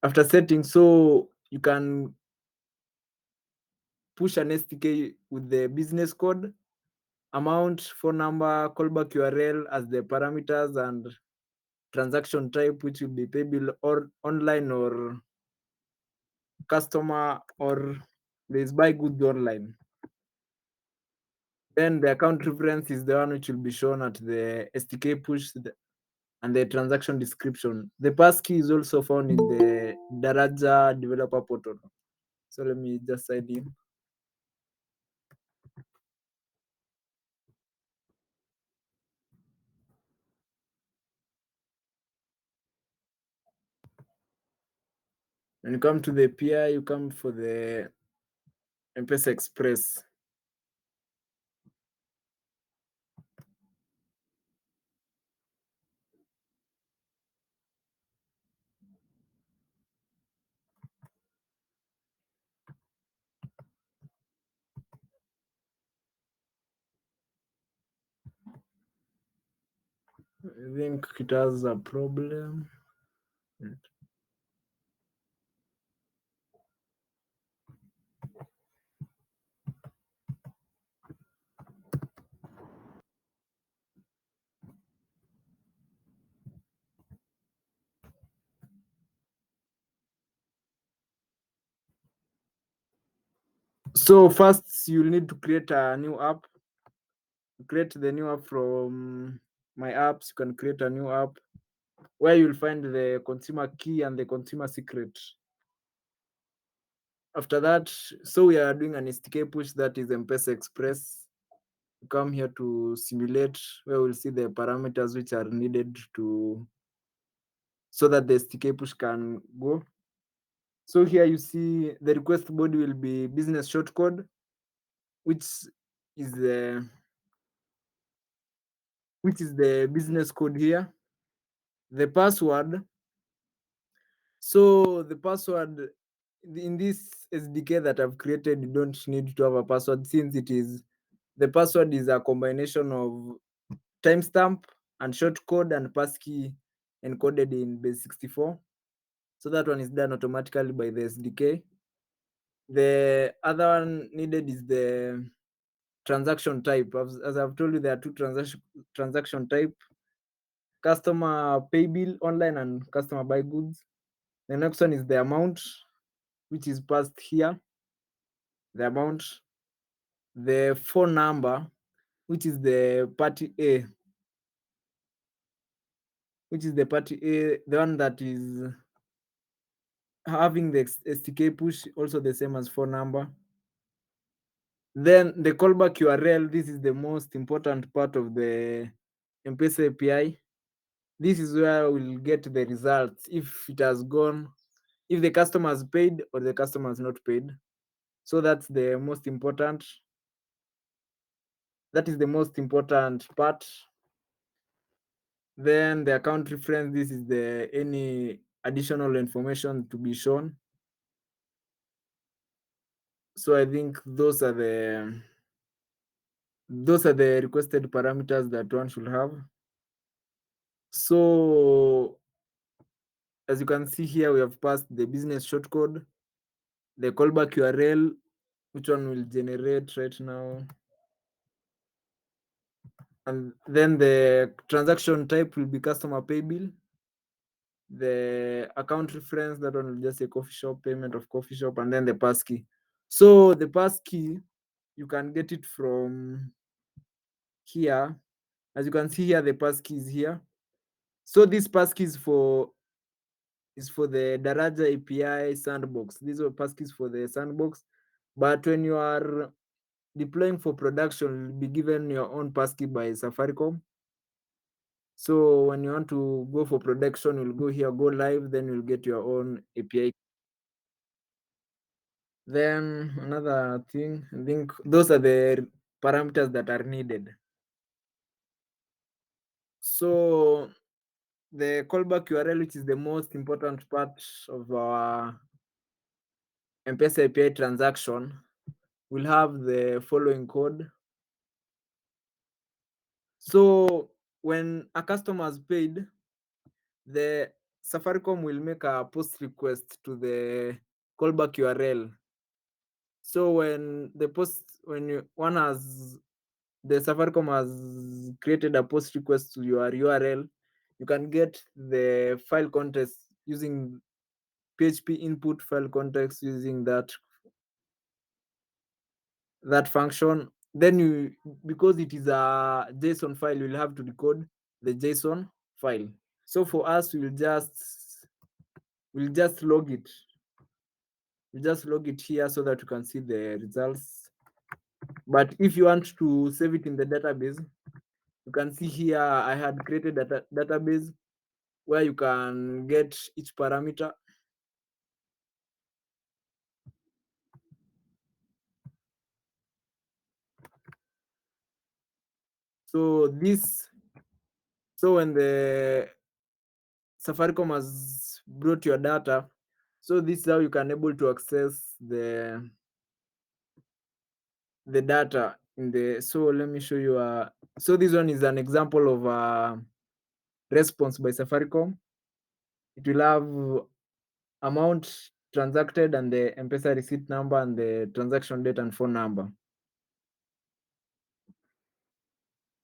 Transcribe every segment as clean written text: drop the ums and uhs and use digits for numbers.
After setting, so you can push an SDK with the business code, amount, phone number, callback URL as the parameters, and transaction type, which will be payable or online or customer, or there's buy goods online. Then the account reference is the one which will be shown at the SDK push and the transaction description. The passkey is also found in the Daraja developer portal. So let me just sign in. When you come to the API, you come for the M-pesa Express. I think it has a problem. So first, you'll need to create a new app. Create the new app from my apps. You can create a new app where you'll find the consumer key and the consumer secret. After that, so we are doing an SDK push, that is M-pesa Express. Come here to simulate, where we'll see the parameters which are needed to so that the SDK push can go. So here you see the request body will be business shortcode, which is the business code here. The password. So the password in this SDK that I've created, you don't need to have a password, since the password is a combination of timestamp and shortcode and passkey encoded in base 64. So that one is done automatically by the SDK. The other one needed is the transaction type. As I've told you, there are two transaction type: customer pay bill online and customer buy goods. The next one is the amount, which is passed here. The amount, the phone number, which is the party A, the one that is having the SDK push, also the same as phone number. Then the callback URL, this is the most important part of the M-pesa API. This is where we'll get the results, if it has gone, if the customer has paid or the customer has not paid. So that's the most important. That is the most important part. Then the account reference, this is the any additional information to be shown. So I think those are the requested parameters that one should have. So as you can see here, we have passed the business shortcode, the callback URL, which one will generate right now, and then the transaction type will be customer pay bill. The account reference, that one will just say coffee shop, payment of coffee shop, and then the passkey. So the passkey, you can get it from here. As you can see here, the passkey is here. So this passkey is for the Daraja API sandbox. These are passkeys for the sandbox. But when you are deploying for production, you'll be given your own passkey by Safaricom. So when you want to go for production, you'll go here, go live, then you'll get your own API. Then another thing, I think those are the parameters that are needed. So the callback URL, which is the most important part of our M-pesa API transaction, will have the following code. So when a customer has paid, the Safaricom will make a post request to the callback URL. So when the Safaricom has created a post request to your URL, you can get the file context using PHP input file context using that function. Then you, because it is a JSON file, you'll have to decode the JSON file. So for us, we'll just log it. You just log it here so that you can see the results. But if you want to save it in the database, you can see here I had created a database where you can get each parameter. So when the Safaricom has brought your data, so this is how you can able to access the data in the. So let me show you. So this one is an example of a response by Safaricom. It will have amount transacted and the M-pesa receipt number and the transaction date and phone number.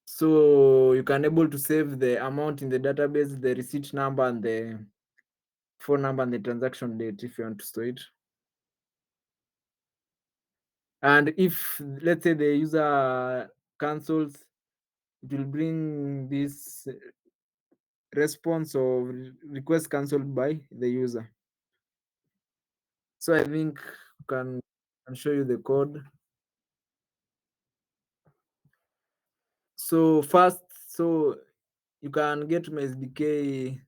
So you can able to save the amount in the database, the receipt number and the phone number and the transaction date if you want to store it. And if, let's say, the user cancels, it will bring this response or request cancelled by the user. So I think can show you the code. So first, so you can get my SDK.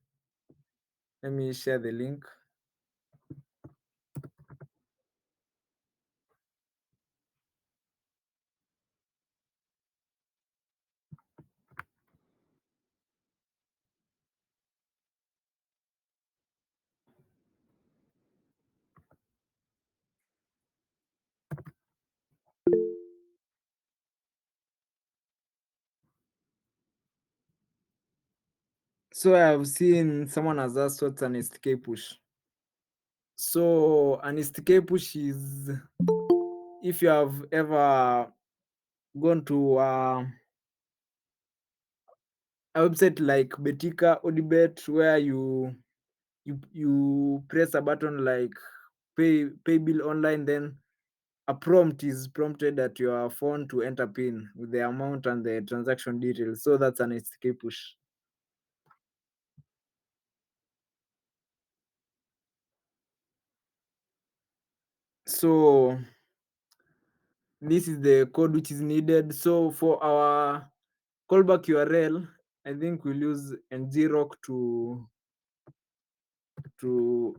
Let me share the link. So I've seen someone has asked what's an SDK push. So an SDK push is if you have ever gone to a website like Betika, Odibet, where you press a button like pay bill online, then a prompt is prompted at your phone to enter PIN with the amount and the transaction details. So that's an SDK push. So this is the code which is needed. So for our callback URL, I think we'll use ngrok to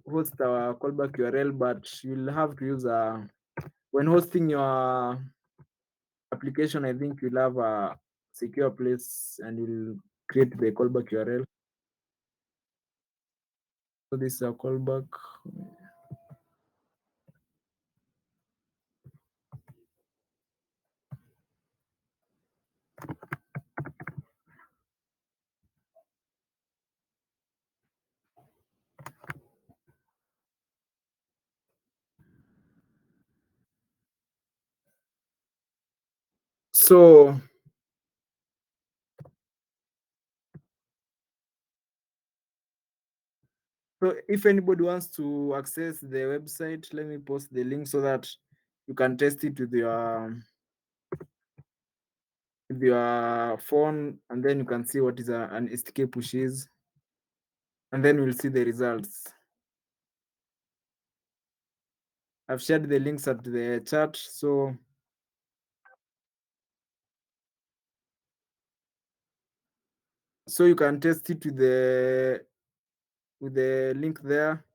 host our callback URL, but you'll have to use when hosting your application, I think you'll have a secure place and you'll create the callback URL. So this is a callback. So if anybody wants to access the website, let me post the link so that you can test it with your phone, and then you can see what is an SDK push is, and then we'll see the results. I've shared the links at the chat, so you can test it with the link there.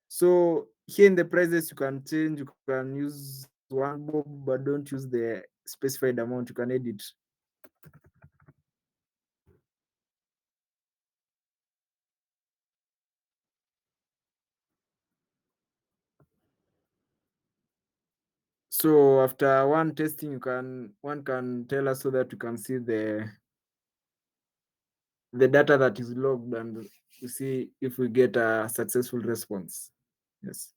So here in the prices, you can change. You can use one bob, but don't use the specified amount. You can edit. So after one testing, one can tell us so that you can see the the data that is logged and to see if we get a successful response. Yes.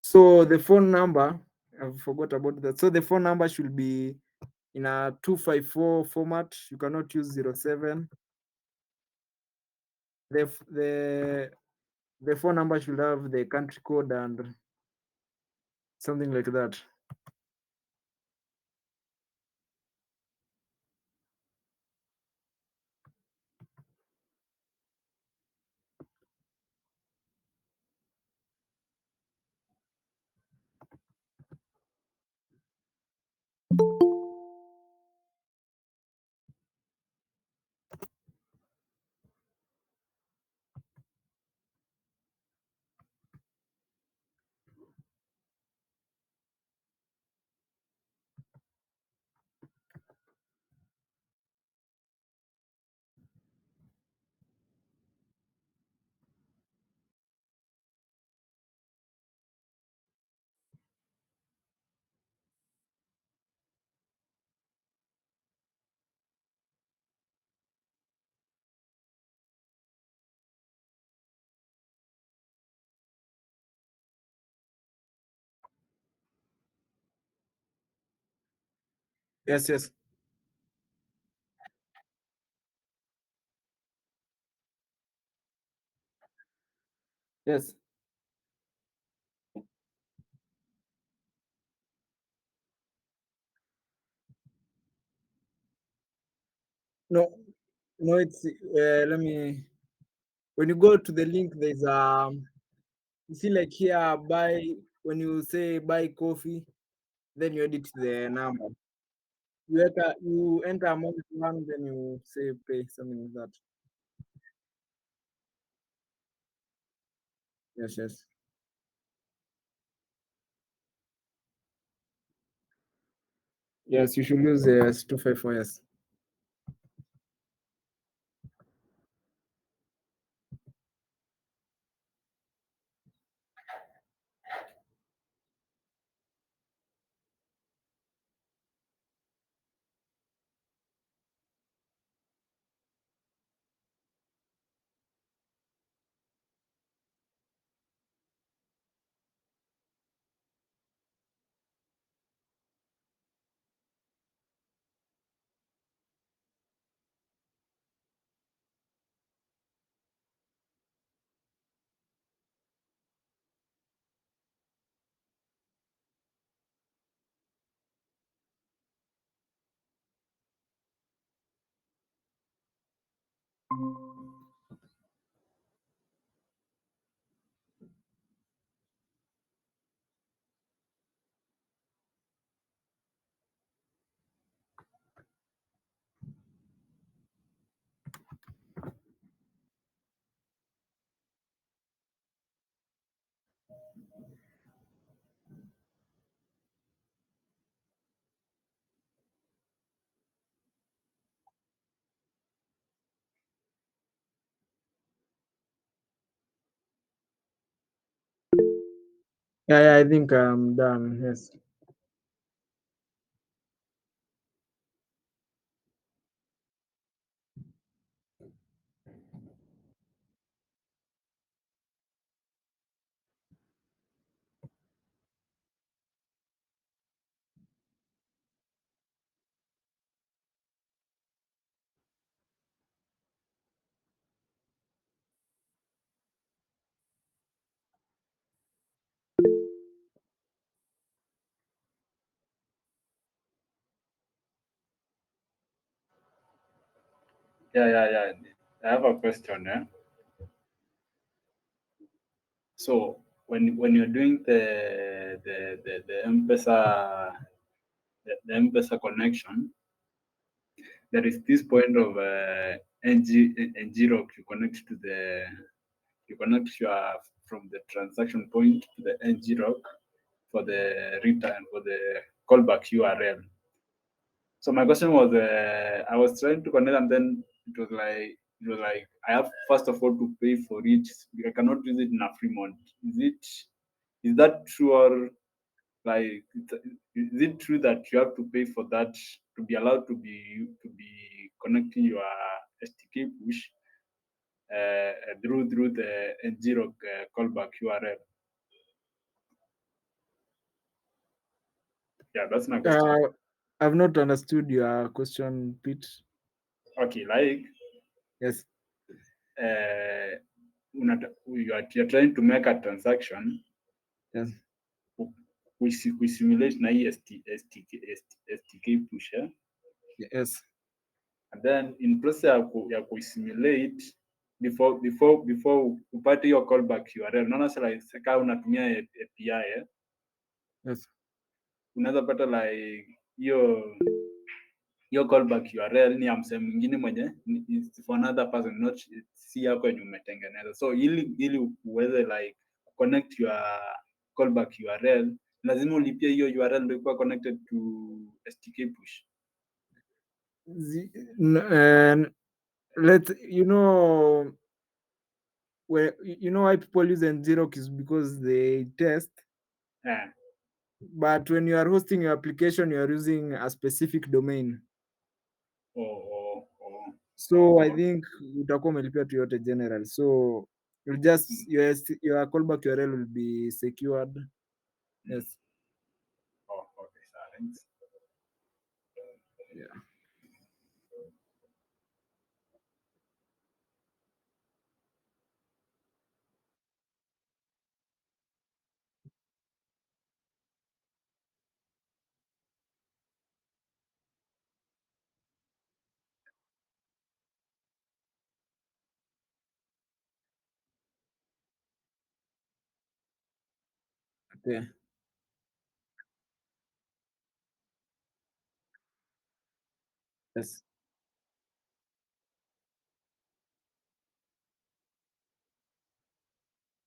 So the phone number, I forgot about that. So the phone number should be in a 254 format. You cannot use 07. The phone number should have the country code and something like that. Yes, yes, yes. No, no, it's let me. When you go to the link, there's you see like here buy. When you say buy coffee, then you edit the number. You enter amount one, then you say pay something like that. Yes, yes, yes. You should use the 254. Yes. Yeah, yeah. I think I'm done. Yes. Yeah, yeah, yeah. I have a question. Yeah. So when you're doing the M-pesa the M-pesa connection, there is this point of ng log you connect to the you connect your from the transaction point to the ng for the return for the callback URL. So my question was, I was trying to connect, and then it was like I have first of all to pay for it. I cannot use it in a free month. Is that true, or like is it true that you have to pay for that to be allowed to be connecting your SDK push through the ng callback URL? Yeah, that's my question. I've not understood your question, Pete. Okay, like Yes. uh, you're trying to make a transaction, Yes. we simulate na hii STK push, Yes. and then in process ya kuisimulate before upate hiyo callback URL, unaona sasa kama unatumia API Yes. unaweza pata like hiyo callback URL ni ya msee mwingine mwenye is for another person, not si yako yenye umetengeneza. So ili uweze like connect your callback URL, lazima ulipie hiyo URL ndio ikuwa connected to STK push. Let you know where you know why people use Nzirok is because they test. Yeah. But when you are hosting your application, you are using a specific domain. So I think utakuwa umelipia tu yote general. So you just your callback URL will be secured. Yes. Okay, thanks. Yeah. Okay. Yes.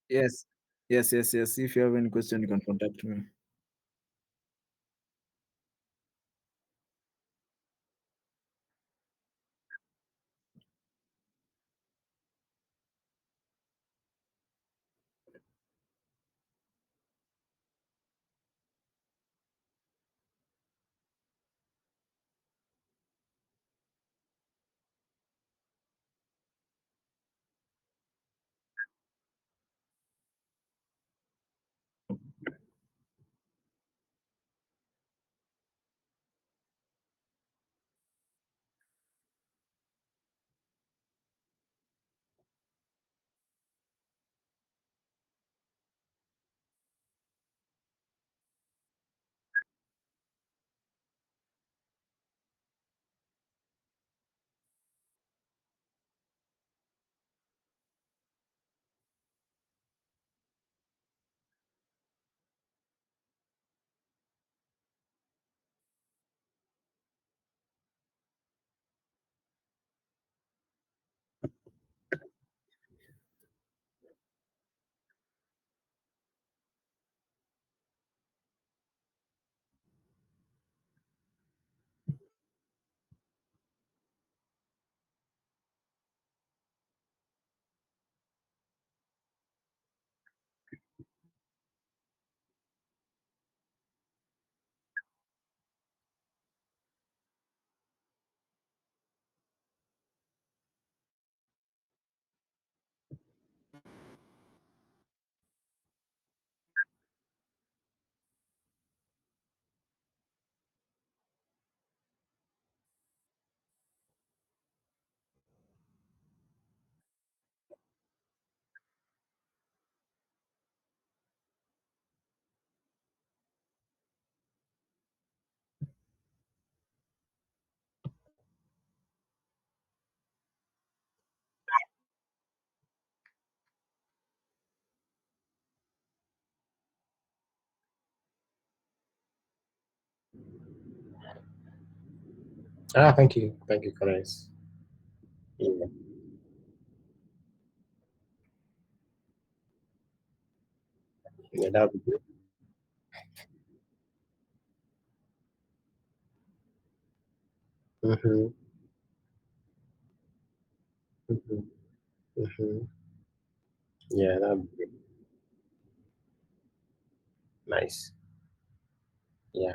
Yes. Yes. Yes. Yes. If you have any question, you can contact me. Thank you, Chris. Yeah. Yeah, that would be good. Mm-hmm. Mm-hmm. Mm-hmm. Yeah, that would be nice. Yeah.